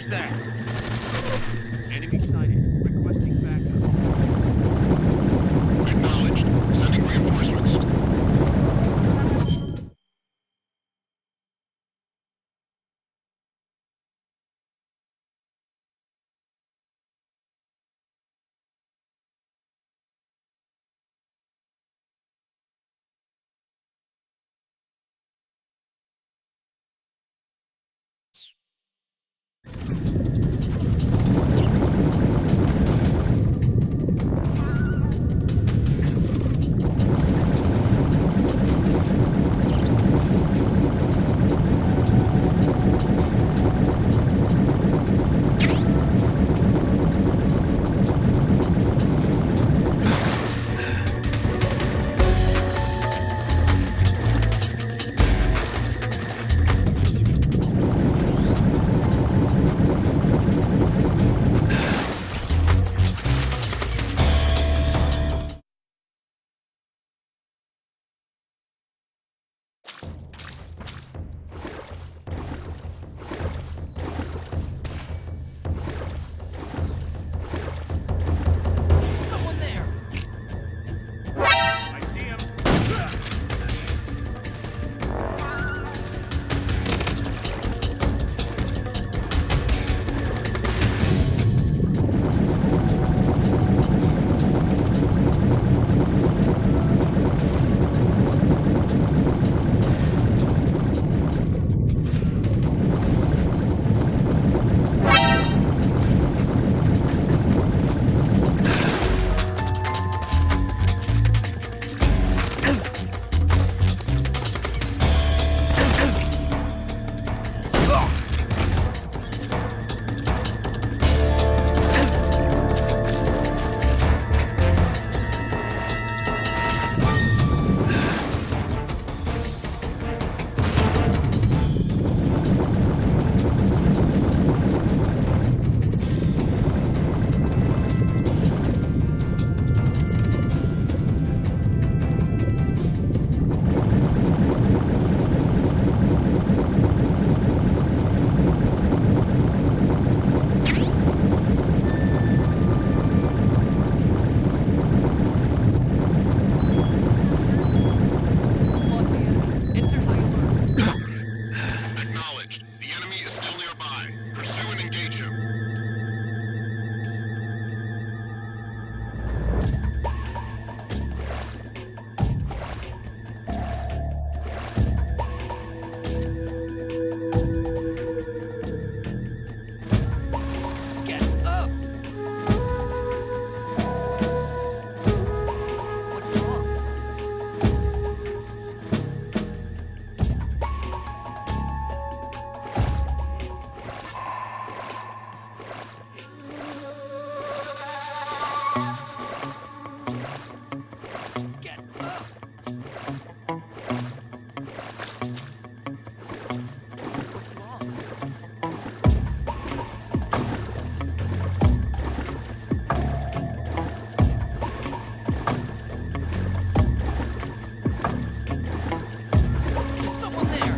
Who's that? Enemy sighted. Requesting backup. Acknowledged. Sending reinforcements. Someone there! I see him. Lost the enemy. Enter high alert. Acknowledged. The enemy is still nearby. Pursue and engage him. Get up! What's wrong? Get up! What's wrong? There's someone there!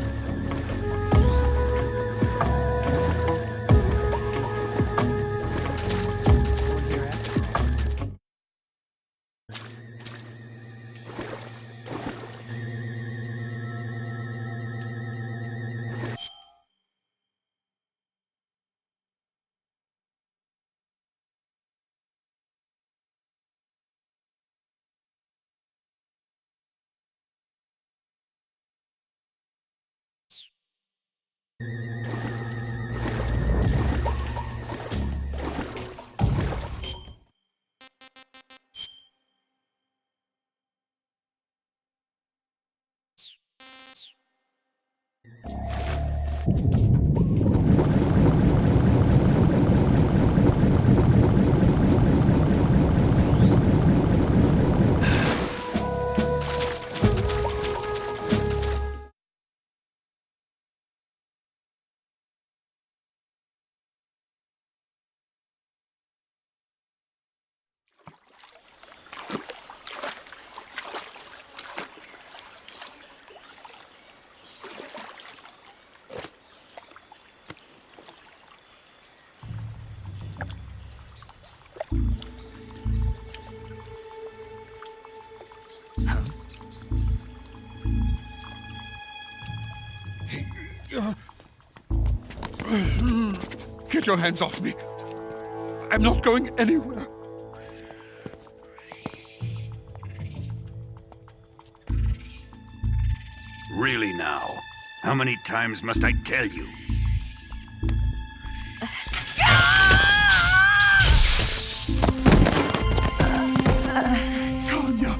Someone here at? Get your hands off me. I'm not going anywhere. Really now? How many times must I tell you? Tanya!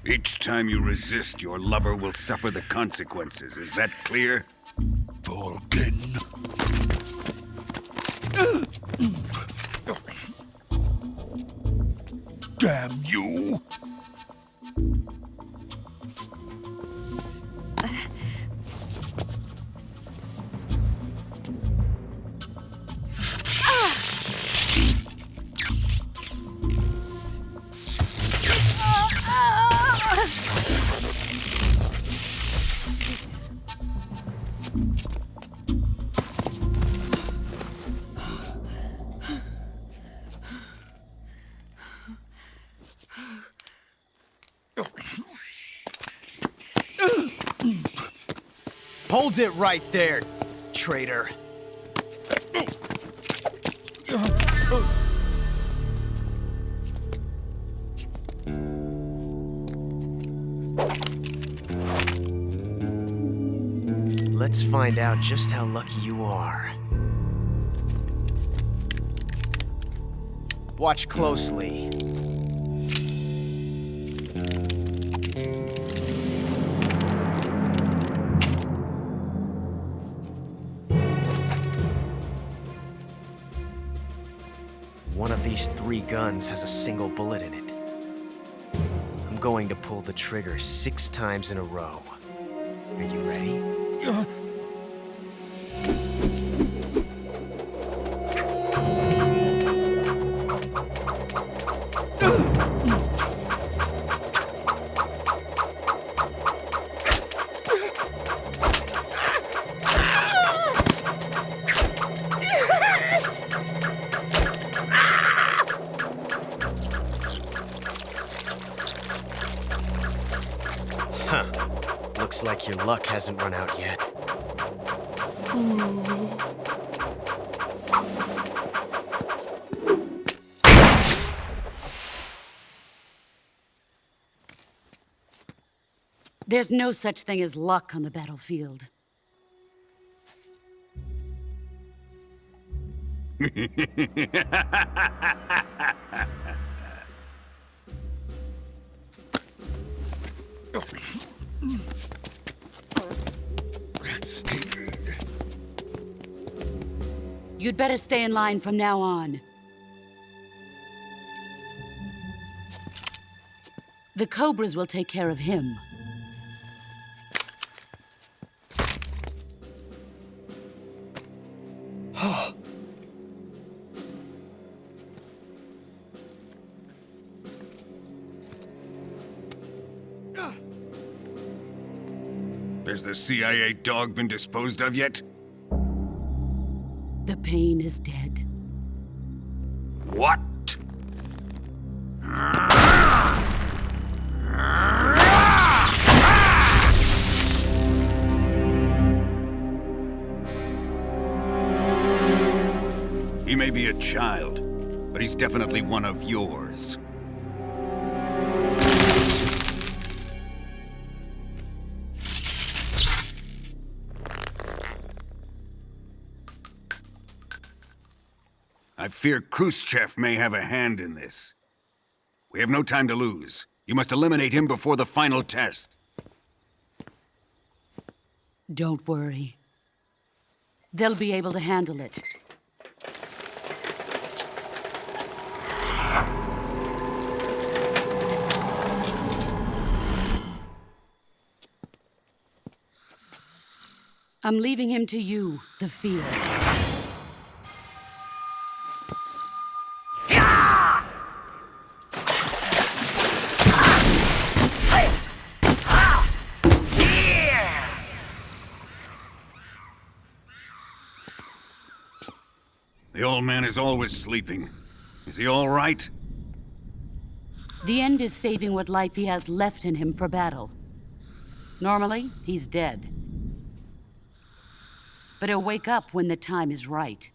Each time you resist, your lover will suffer the consequences. Is that clear? Vulcan. Damn you! Hold it right there, traitor. Let's find out just how lucky you are. Watch closely. One of these 3 guns has a single bullet in it. I'm going to pull the trigger 6 times in a row. Are you ready? Looks like your luck hasn't run out yet. There's no such thing as luck on the battlefield. You'd better stay in line from now on. The Cobras will take care of him. Has the CIA dog been disposed of yet? The pain is dead. What? He may be a child, but he's definitely one of yours. I fear Khrushchev may have a hand in this. We have no time to lose. You must eliminate him before the final test. Don't worry. They'll be able to handle it. I'm leaving him to you, the field. The old man is always sleeping. Is he all right? The end is saving what life he has left in him for battle. Normally, he's dead. But he'll wake up when the time is right.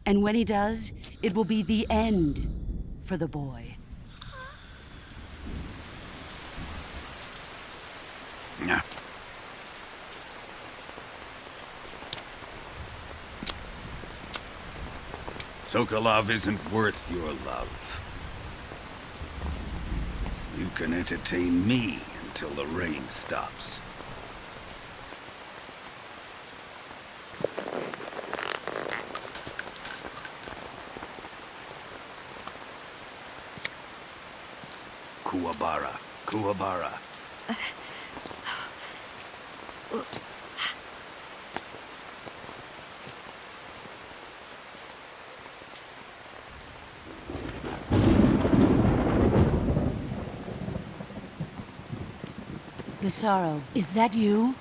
And when he does, it will be the end for the boy. Nah. Sokolov isn't worth your love. You can entertain me until the rain stops. Kuwabara, Kuwabara. The sorrow, is that you?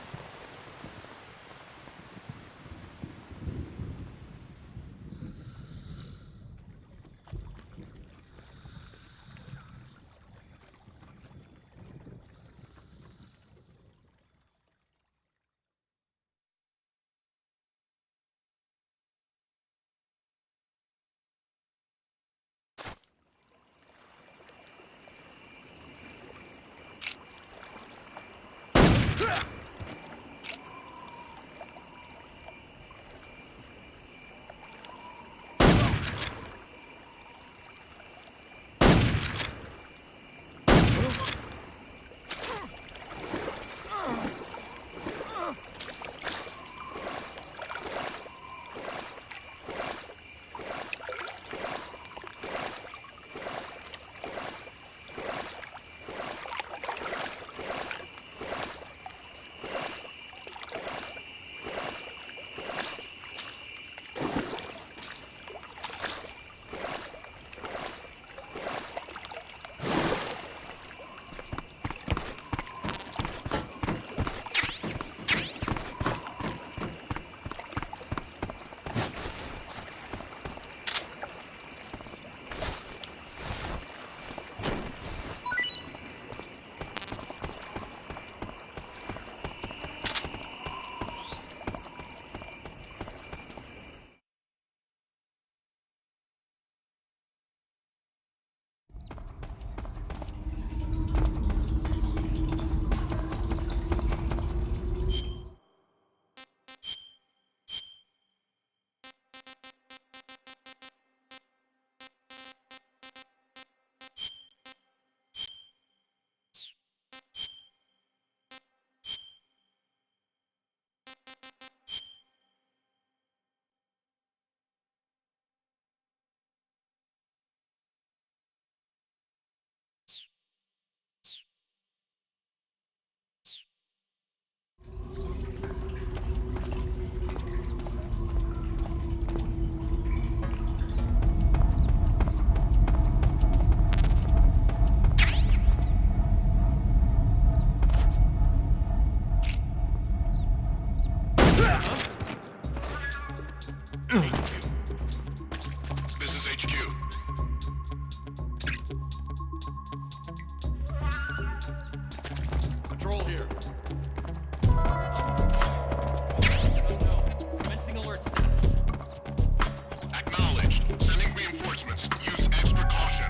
This is HQ. Patrol here. Oh no. Commencing alert status. Acknowledged. Sending reinforcements. Use extra caution.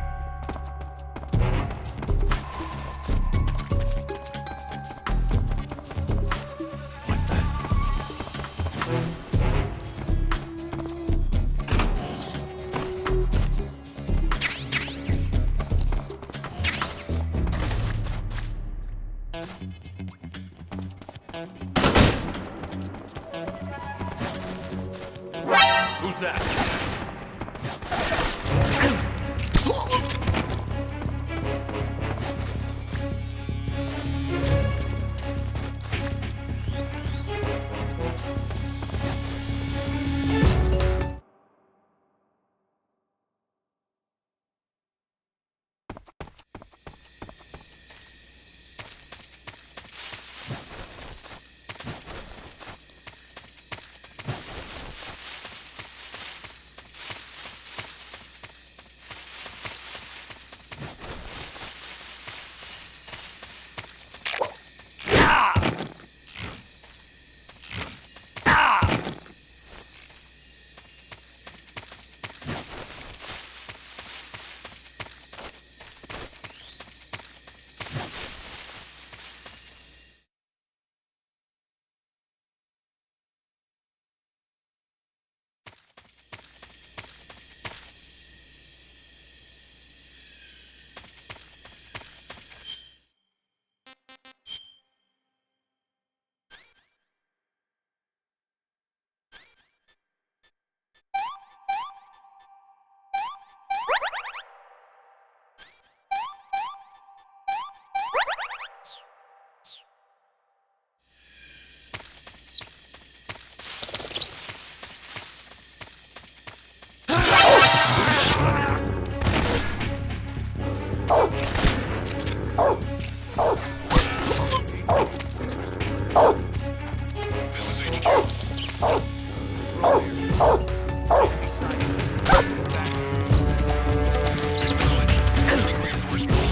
Who's that? This is HQ. Enemy sighted. Back. Acknowledged. Sending reinforcements.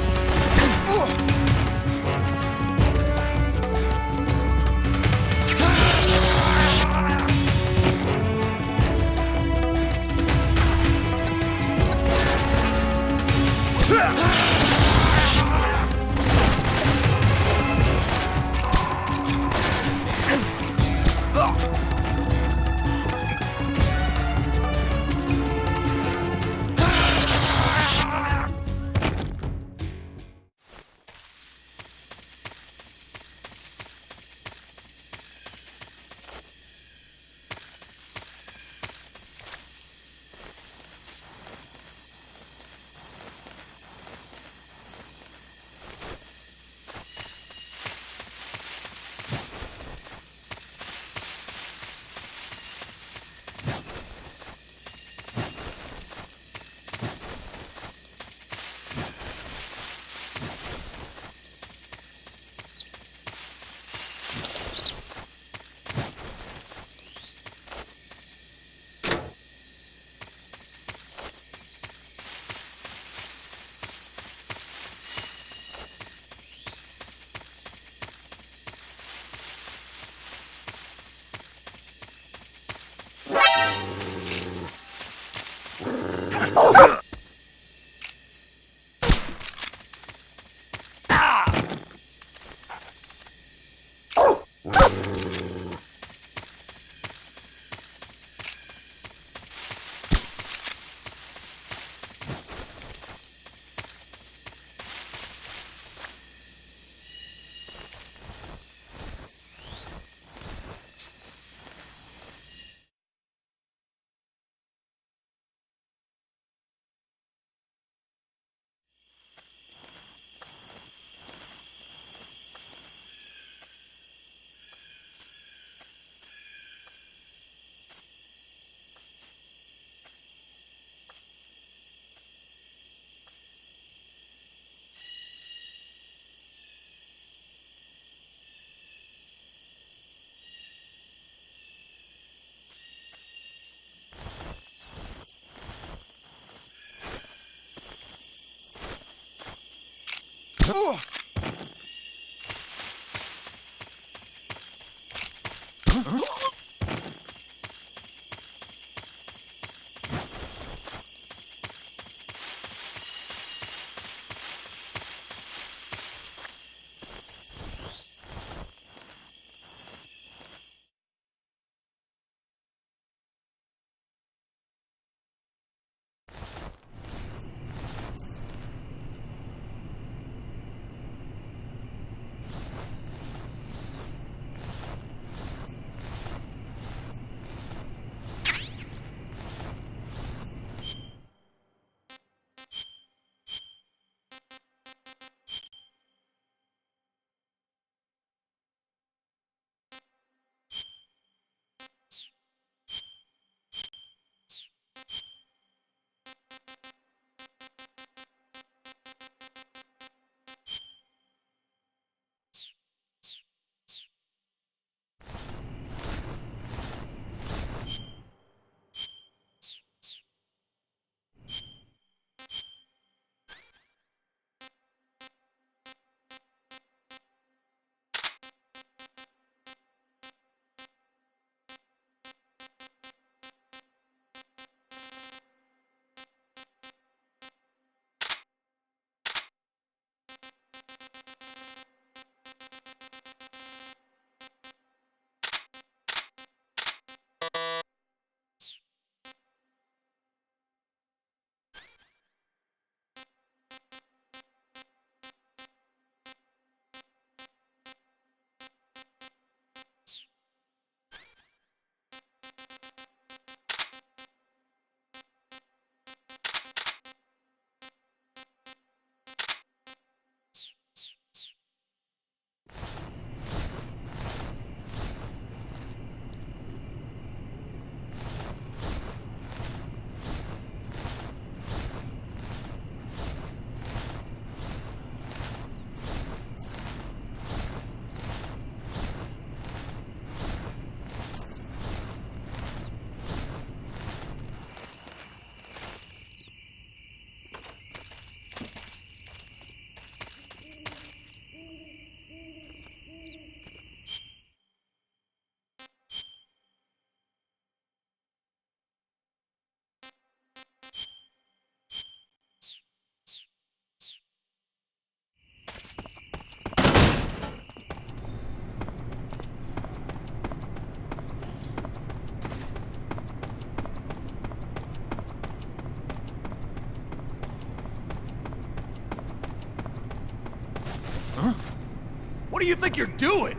What do you think you're doing?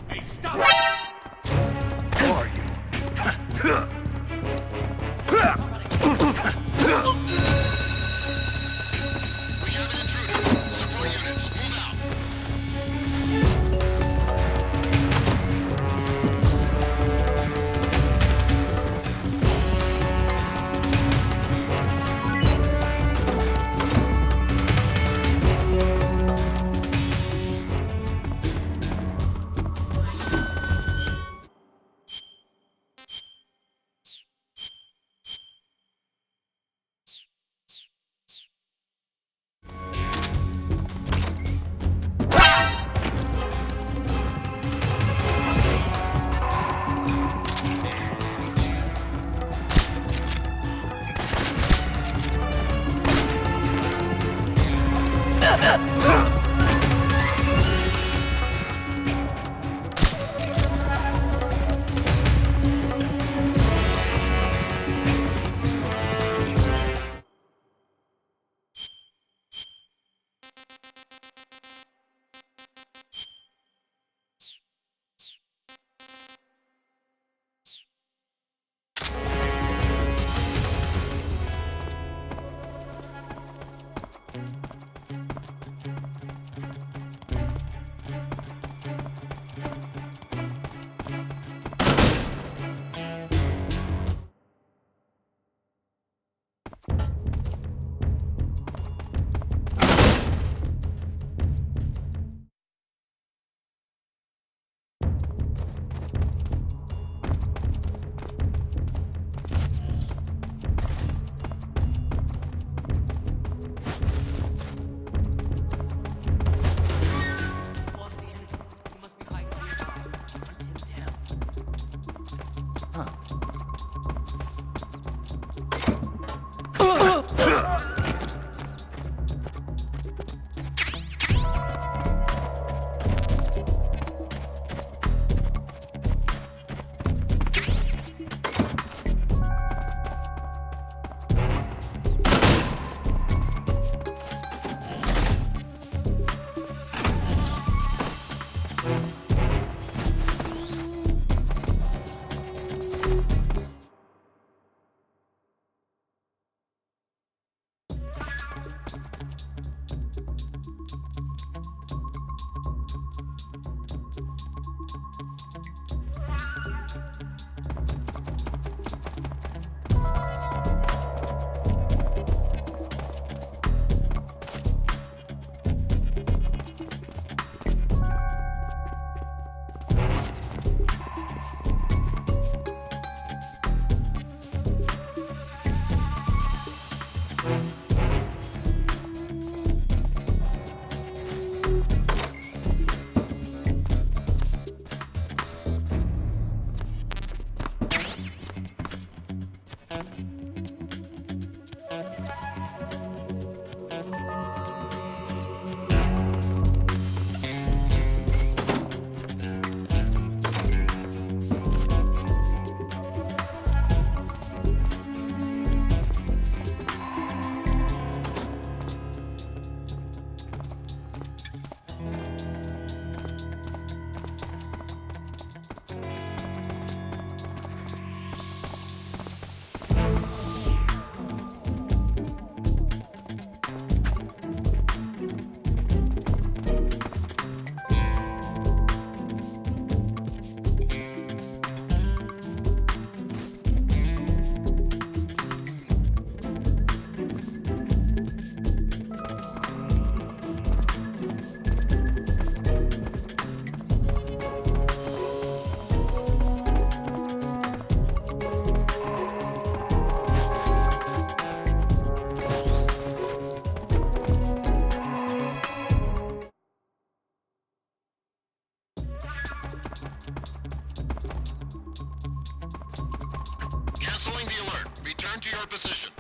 Hey, stop! Who are you? We have an intruder. Support units, move out. position.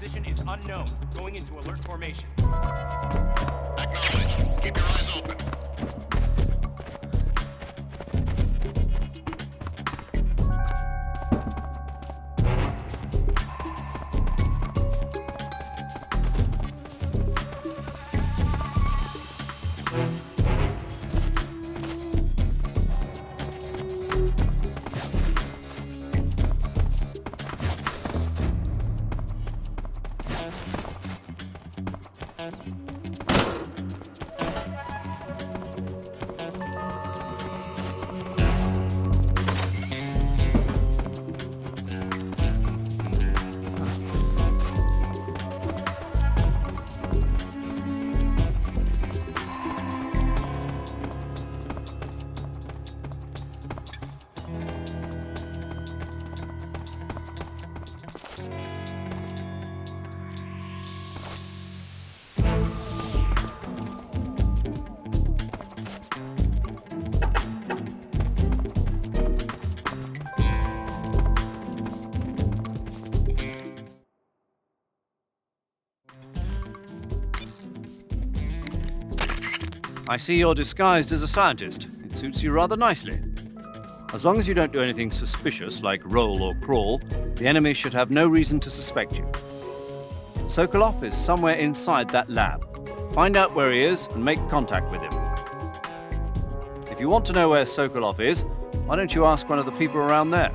position is unknown. Going into alert formation. Acknowledged. Keep your eyes open. I see you're disguised as a scientist. It suits you rather nicely. As long as you don't do anything suspicious, like roll or crawl, the enemy should have no reason to suspect you. Sokolov is somewhere inside that lab. Find out where he is and make contact with him. If you want to know where Sokolov is, why don't you ask one of the people around there?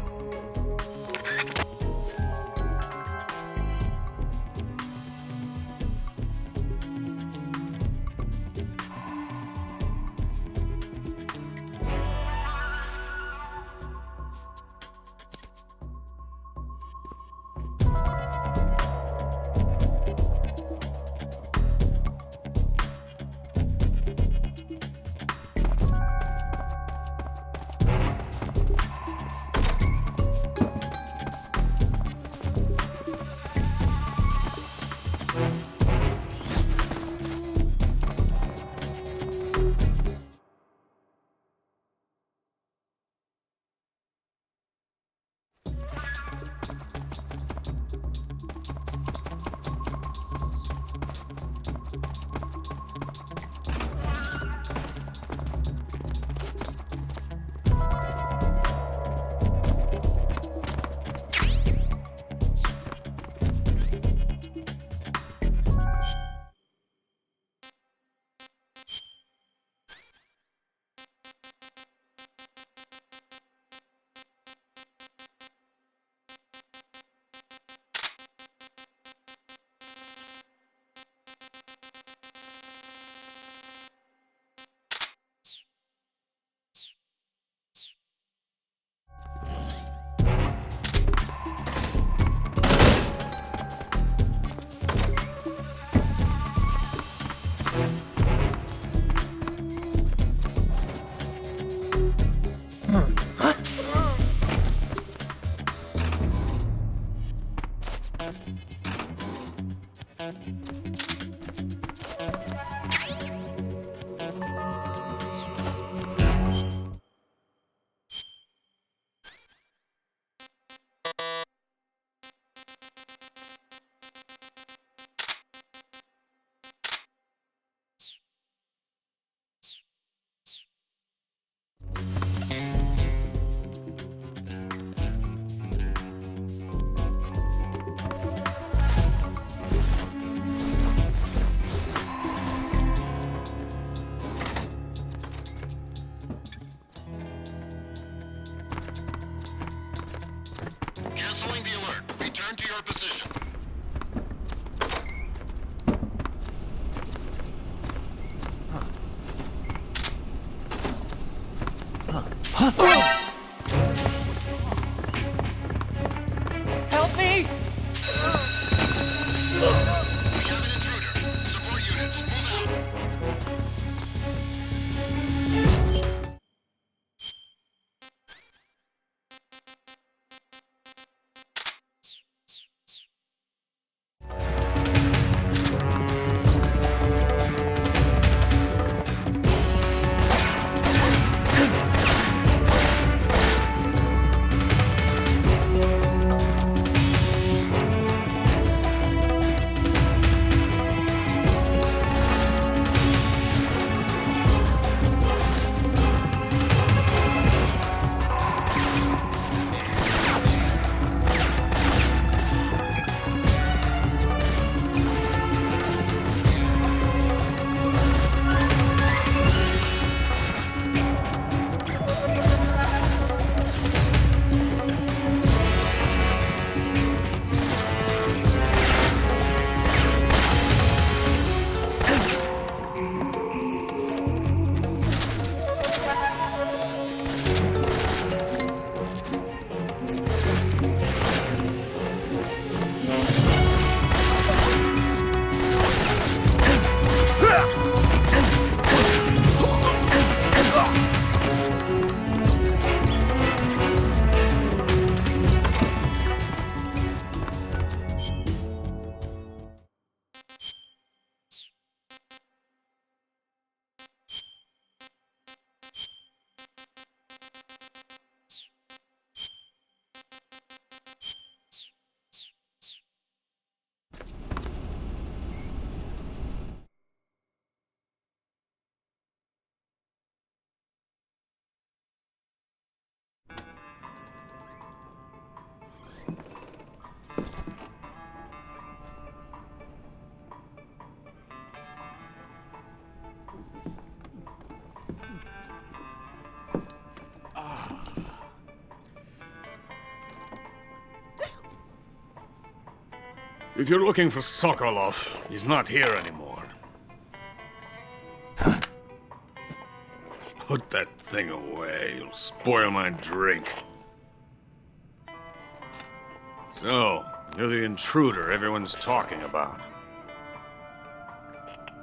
If you're looking for Sokolov, he's not here anymore. Put that thing away. You'll spoil my drink. So, you're the intruder everyone's talking about.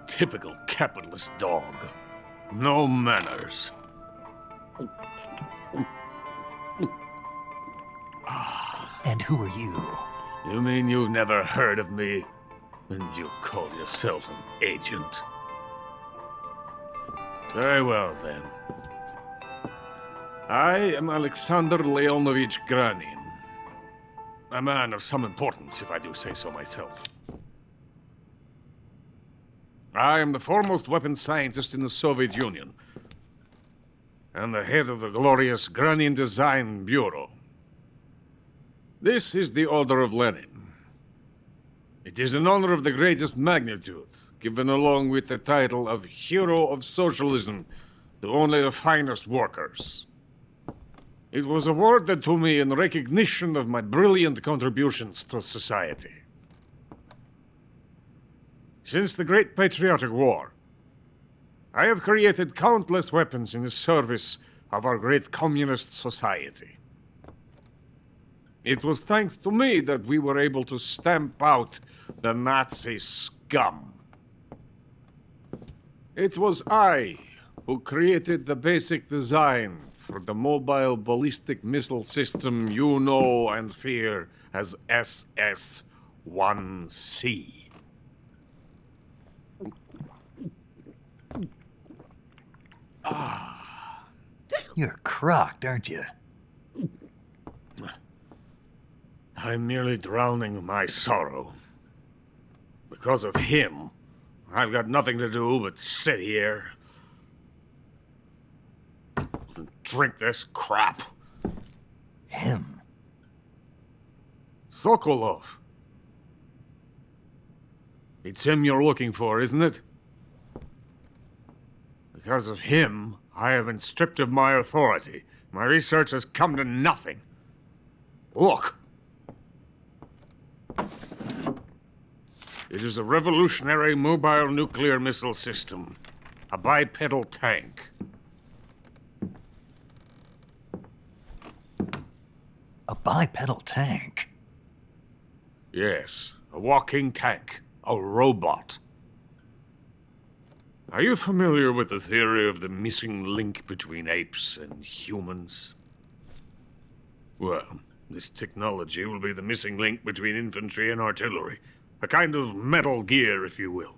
Typical capitalist dog. No manners. And who are you? You mean you've never heard of me? And you call yourself an agent? Very well, then. I am Alexander Leonovich Granin. A man of some importance, if I do say so myself. I am the foremost weapons scientist in the Soviet Union, and the head of the glorious Granin Design Bureau. This is the Order of Lenin. It is an honor of the greatest magnitude, given along with the title of Hero of Socialism to only the finest workers. It was awarded to me in recognition of my brilliant contributions to society. Since the Great Patriotic War, I have created countless weapons in the service of our great communist society. It was thanks to me that we were able to stamp out the Nazi scum. It was I who created the basic design for the mobile ballistic missile system you know and fear as SS-1C. You're crocked, aren't you? I'm merely drowning my sorrow. Because of him, I've got nothing to do but sit here and drink this crap. Him? Sokolov. It's him you're looking for, isn't it? Because of him, I have been stripped of my authority. My research has come to nothing. Look. It is a revolutionary mobile nuclear missile system. A bipedal tank. A bipedal tank? Yes, a walking tank. A robot. Are you familiar with the theory of the missing link between apes and humans? Well, this technology will be the missing link between infantry and artillery. A kind of Metal Gear, if you will.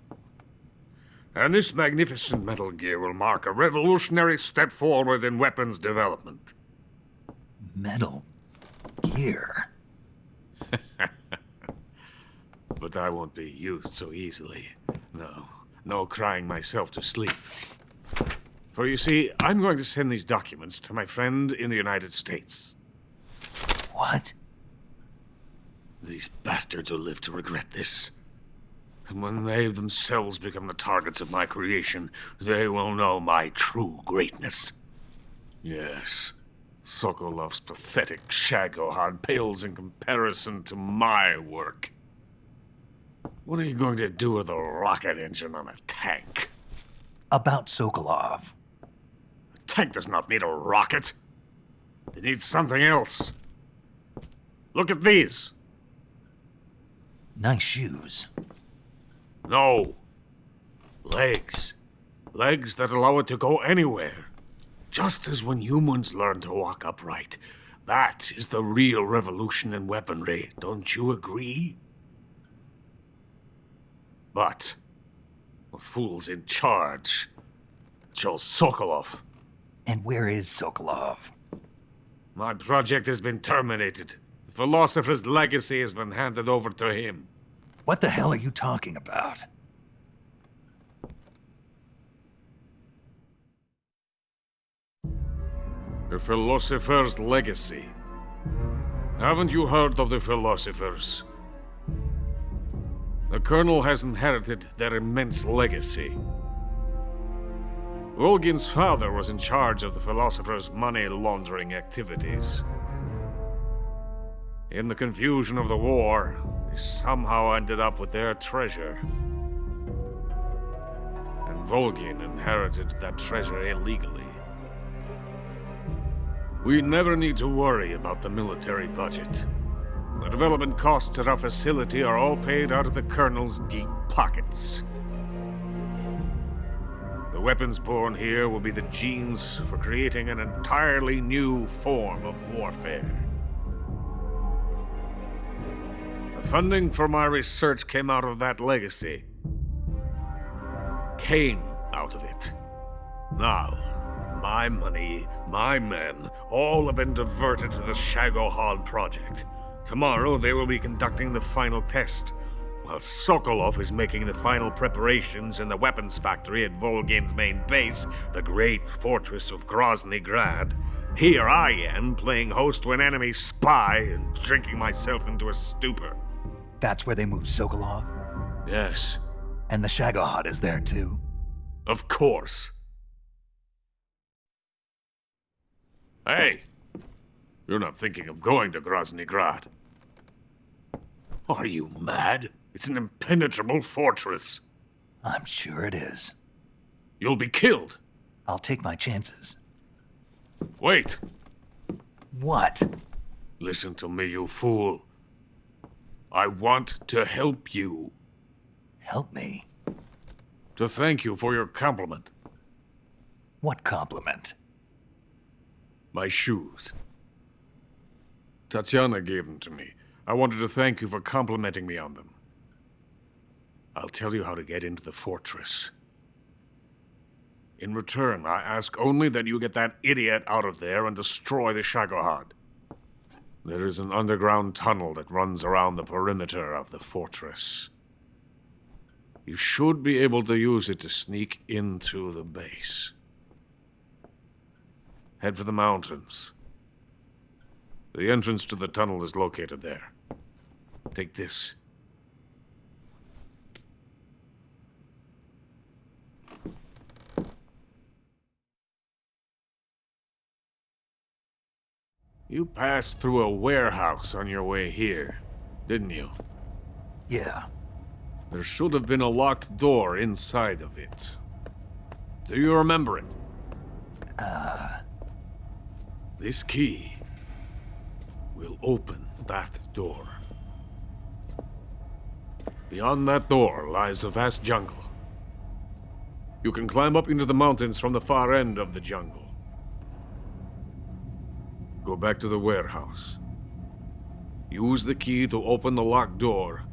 And this magnificent Metal Gear will mark a revolutionary step forward in weapons development. Metal Gear? But I won't be used so easily. No crying myself to sleep. For you see, I'm going to send these documents to my friend in the United States. What? These bastards will live to regret this. And when they themselves become the targets of my creation, they will know my true greatness. Yes, Sokolov's pathetic shagohod pales in comparison to my work. What are you going to do with a rocket engine on a tank? About Sokolov. A tank does not need a rocket. It needs something else. Look at these. Nice shoes. No. Legs. Legs that allow it to go anywhere. Just as when humans learn to walk upright. That is the real revolution in weaponry. Don't you agree? But the fool's in charge. Chose Sokolov. And where is Sokolov? My project has been terminated. The philosopher's legacy has been handed over to him. What the hell are you talking about? The philosopher's legacy. Haven't you heard of the philosophers? The Colonel has inherited their immense legacy. Volgin's father was in charge of the philosophers' money laundering activities. In the confusion of the war, He somehow ended up with their treasure. And Volgin inherited that treasure illegally. We never need to worry about the military budget. The development costs at our facility are all paid out of the Colonel's deep pockets. The weapons born here will be the genes for creating an entirely new form of warfare. The funding for my research came out of that legacy. Came out of it. Now, my money, my men, all have been diverted to the Shagohod project. Tomorrow they will be conducting the final test, while Sokolov is making the final preparations in the weapons factory at Volgin's main base, the great fortress of Grozny Grad. Here I am, playing host to an enemy spy and drinking myself into a stupor. That's where they moved Sokolov? Yes, And the Shagohod is there too? of course. Hey, you're not thinking of going to Grozny Grad. Are you mad? It's an impenetrable fortress. I'm sure it is. You'll be killed. I'll take my chances. Wait. What? Listen to me, you fool. I want to help you. Help me? To thank you for your compliment. What compliment? My shoes. Tatiana gave them to me. I wanted to thank you for complimenting me on them. I'll tell you how to get into the fortress. In return, I ask only that you get that idiot out of there and destroy the Shagohod. There is an underground tunnel that runs around the perimeter of the fortress. You should be able to use it to sneak into the base. Head for the mountains. The entrance to the tunnel is located there. Take this. You passed through a warehouse on your way here, didn't you? Yeah. There should have been a locked door inside of it. Do you remember it? This key will open that door. Beyond that door lies a vast jungle. You can climb up into the mountains from the far end of the jungle. Go back to the warehouse. Use the key to open the locked door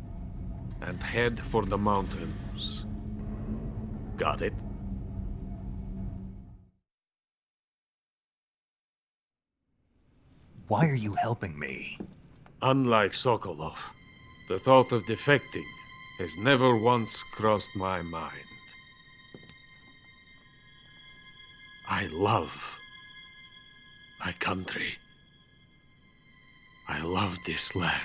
and head for the mountains. Got it? Why are you helping me? Unlike Sokolov, the thought of defecting has never once crossed my mind. I love my country. I love this land.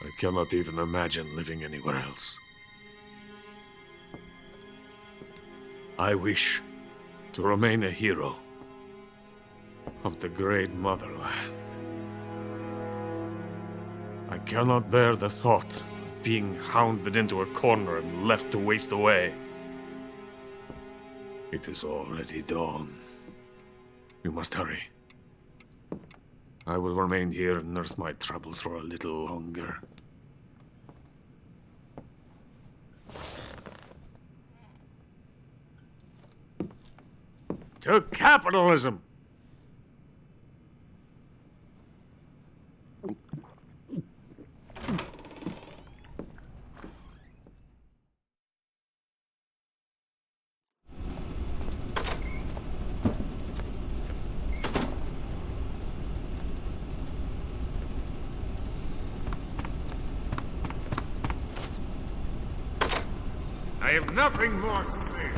I cannot even imagine living anywhere else. I wish to remain a hero of the great motherland. I cannot bear the thought of being hounded into a corner and left to waste away. It is already dawn. You must hurry. I will remain here and nurse my troubles for a little longer. To capitalism! I have nothing more to say.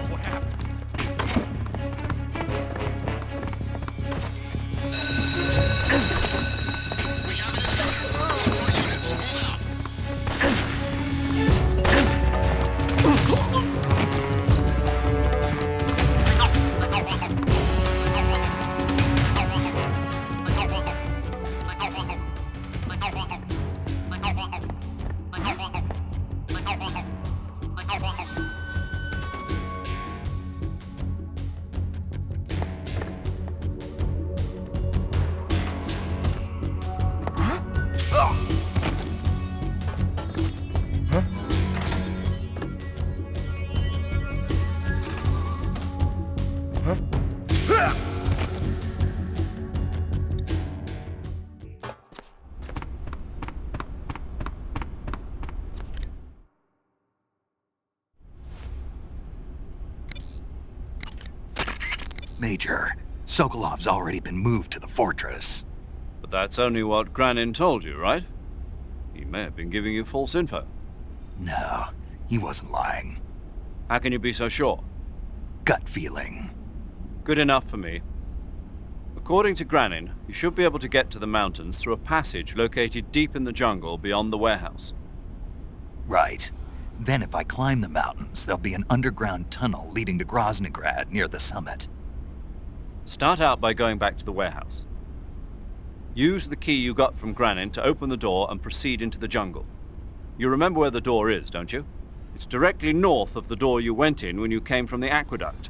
What happened? We have an intruder. Support units, move out. Major. Sokolov's already been moved to the fortress. But that's only what Granin told you, right? He may have been giving you false info. No, he wasn't lying. How can you be so sure? Gut feeling. Good enough for me. According to Granin, you should be able to get to the mountains through a passage located deep in the jungle beyond the warehouse. Right. Then if I climb the mountains, there'll be an underground tunnel leading to Groznygrad near the summit. Start out by going back to the warehouse. Use the key you got from Granin to open the door and proceed into the jungle. You remember where the door is, don't you? It's directly north of the door you went in when you came from the aqueduct.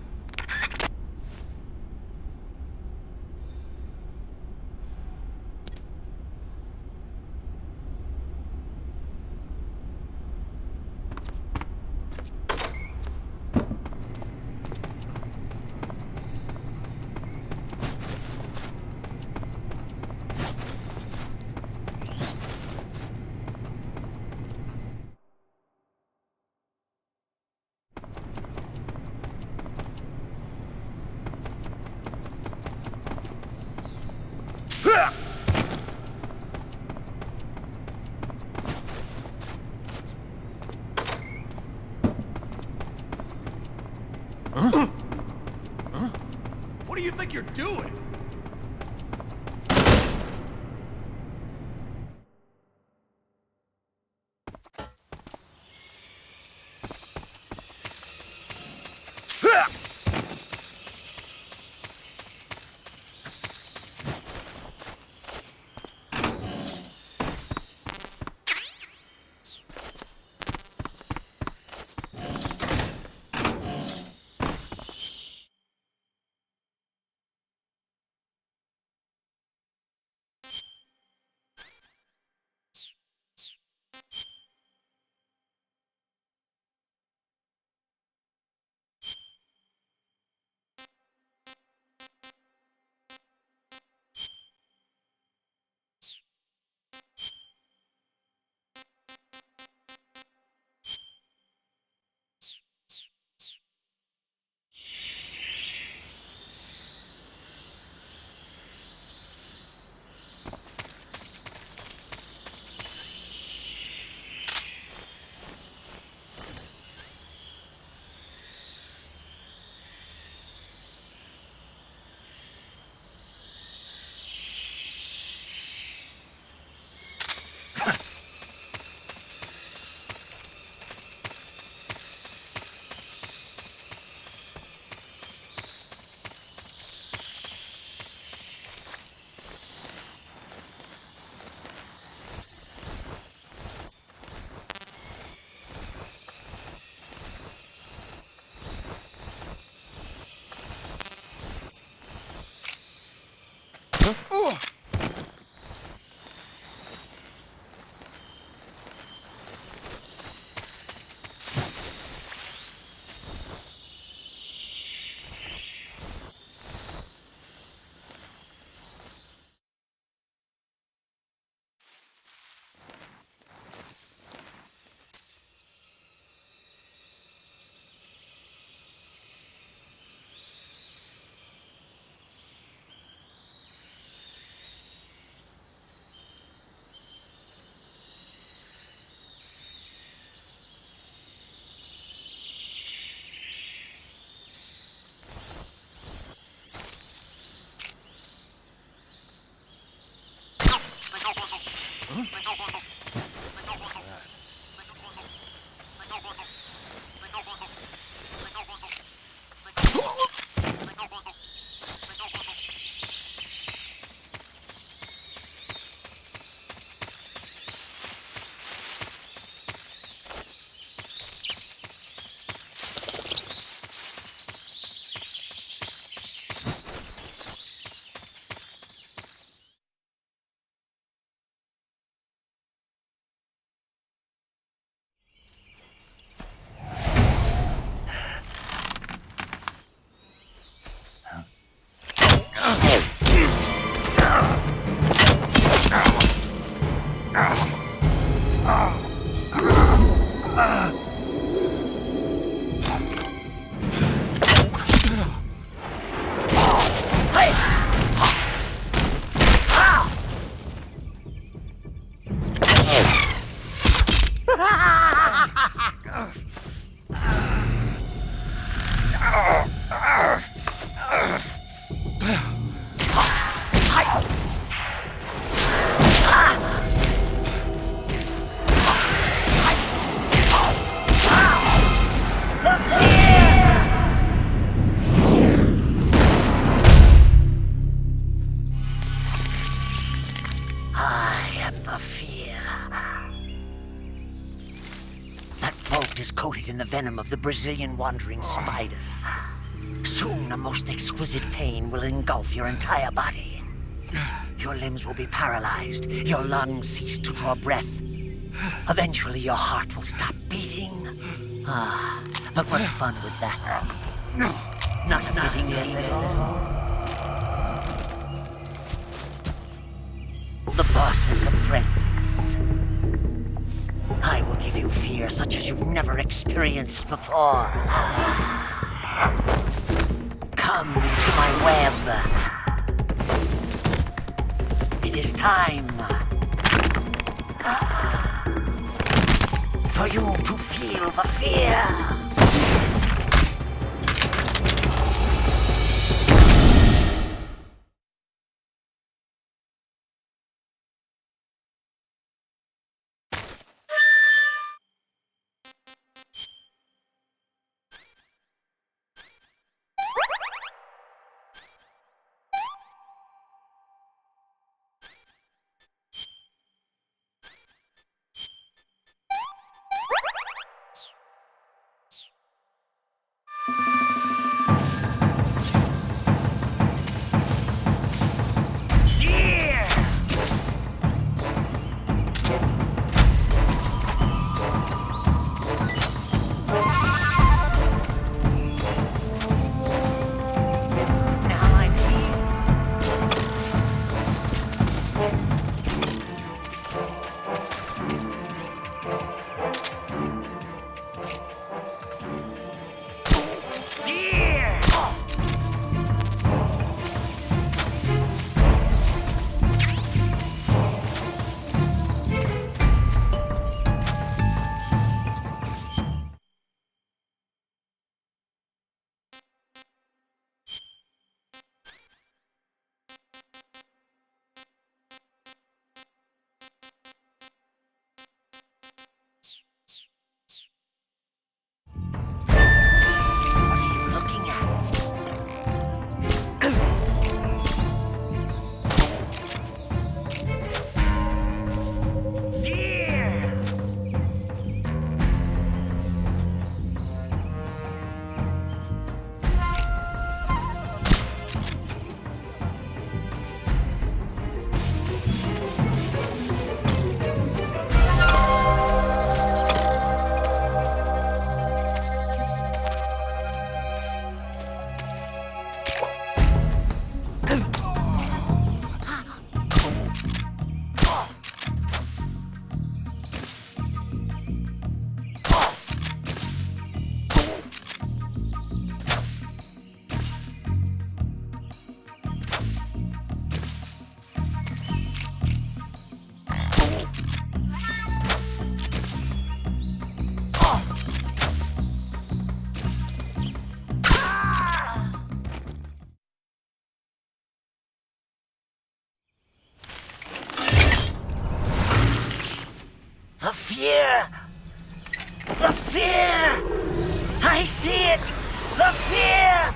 What do you think you're doing? venom of the Brazilian wandering spider. Soon, a most exquisite pain will engulf your entire body. Your limbs will be paralyzed, your lungs cease to draw breath. Eventually, your heart will stop beating. But what fun would that be? Not a fitting name at all. The boss's apprentice. I will give you fear such as you've never experienced before. Come into my web. It is time for you to feel the fear. The fear! The fear! I see it! The fear!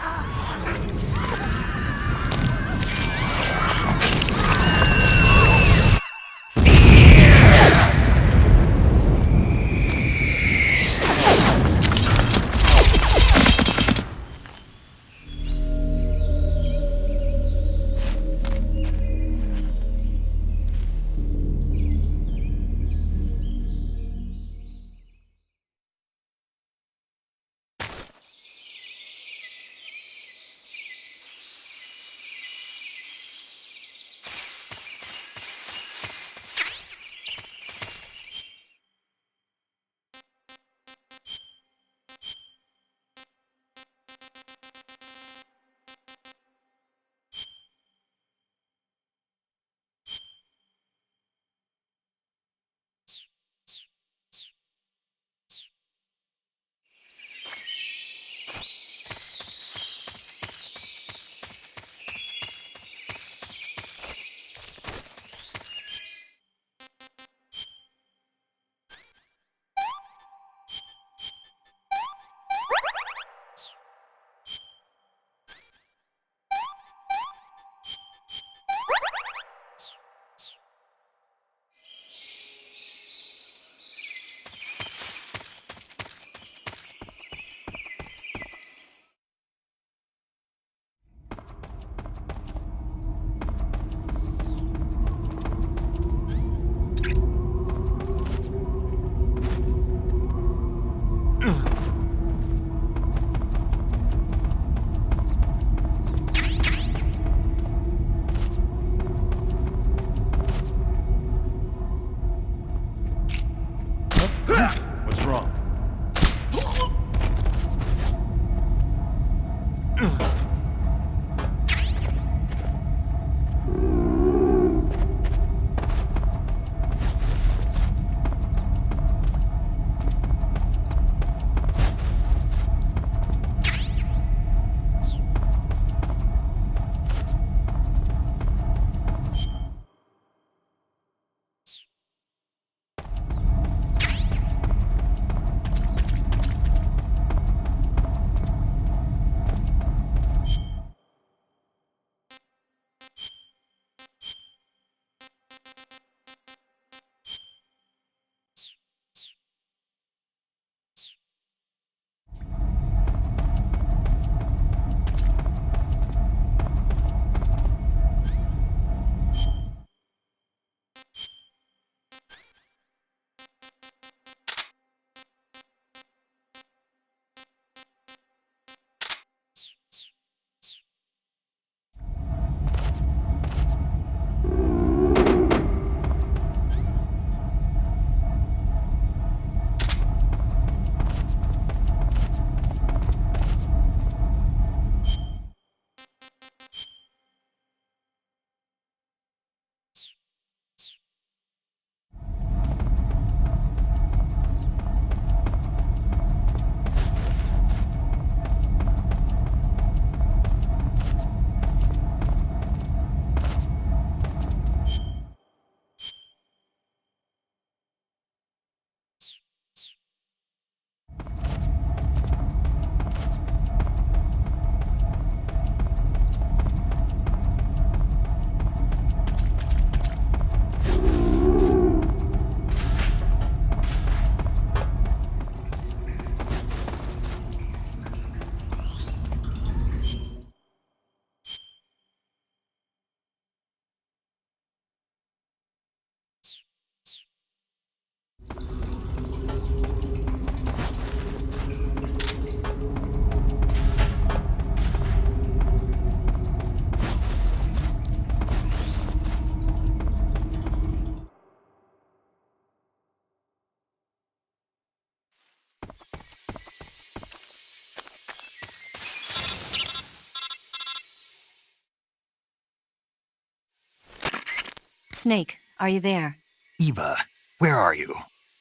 Snake, are you there? Eva, where are you?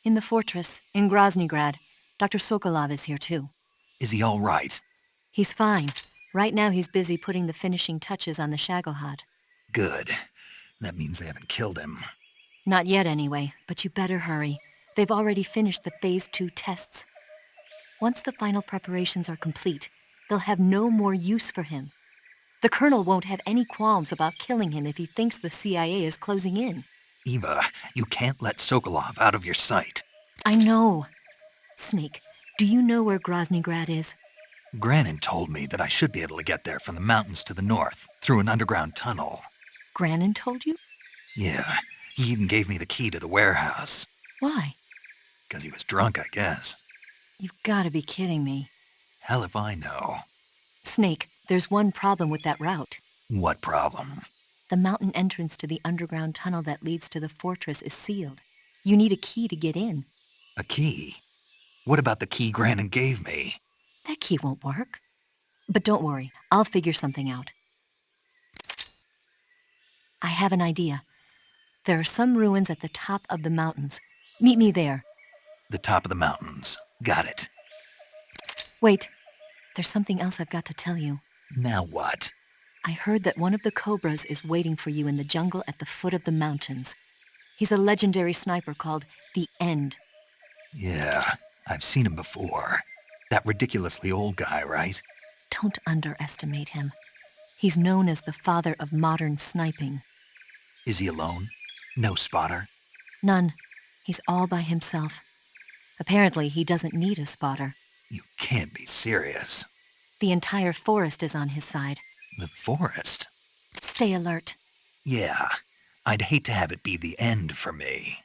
In the fortress, in Groznygrad. Dr. Sokolov is here too. Is he all right? He's fine. Right now he's busy putting the finishing touches on the Shagohod. Good. That means they haven't killed him. Not yet anyway, but you better hurry. They've already finished the Phase 2 tests. Once the final preparations are complete, they'll have no more use for him. The Colonel won't have any qualms about killing him if he thinks the CIA is closing in. Eva, you can't let Sokolov out of your sight. I know. Snake, do you know where Groznygrad is? Granin told me that I should be able to get there from the mountains to the north, through an underground tunnel. Granin told you? Yeah, he even gave me the key to the warehouse. Why? 'Cause he was drunk, I guess. You've got to be kidding me. Hell if I know. Snake, there's one problem with that route. What problem? The mountain entrance to the underground tunnel that leads to the fortress is sealed. You need a key to get in. A key? What about the key Granin gave me? That key won't work. But don't worry, I'll figure something out. I have an idea. There are some ruins at the top of the mountains. Meet me there. The top of the mountains. Got it. Wait, there's something else I've got to tell you. Now what? I heard that one of the Cobras is waiting for you in the jungle at the foot of the mountains. He's a legendary sniper called the End. Yeah, I've seen him before. That ridiculously old guy, right? Don't underestimate him. He's known as the father of modern sniping. Is he alone? No spotter? None. He's all by himself. Apparently, he doesn't need a spotter. You can't be serious. The entire forest is on his side. The forest? Stay alert. Yeah, I'd hate to have it be the end for me.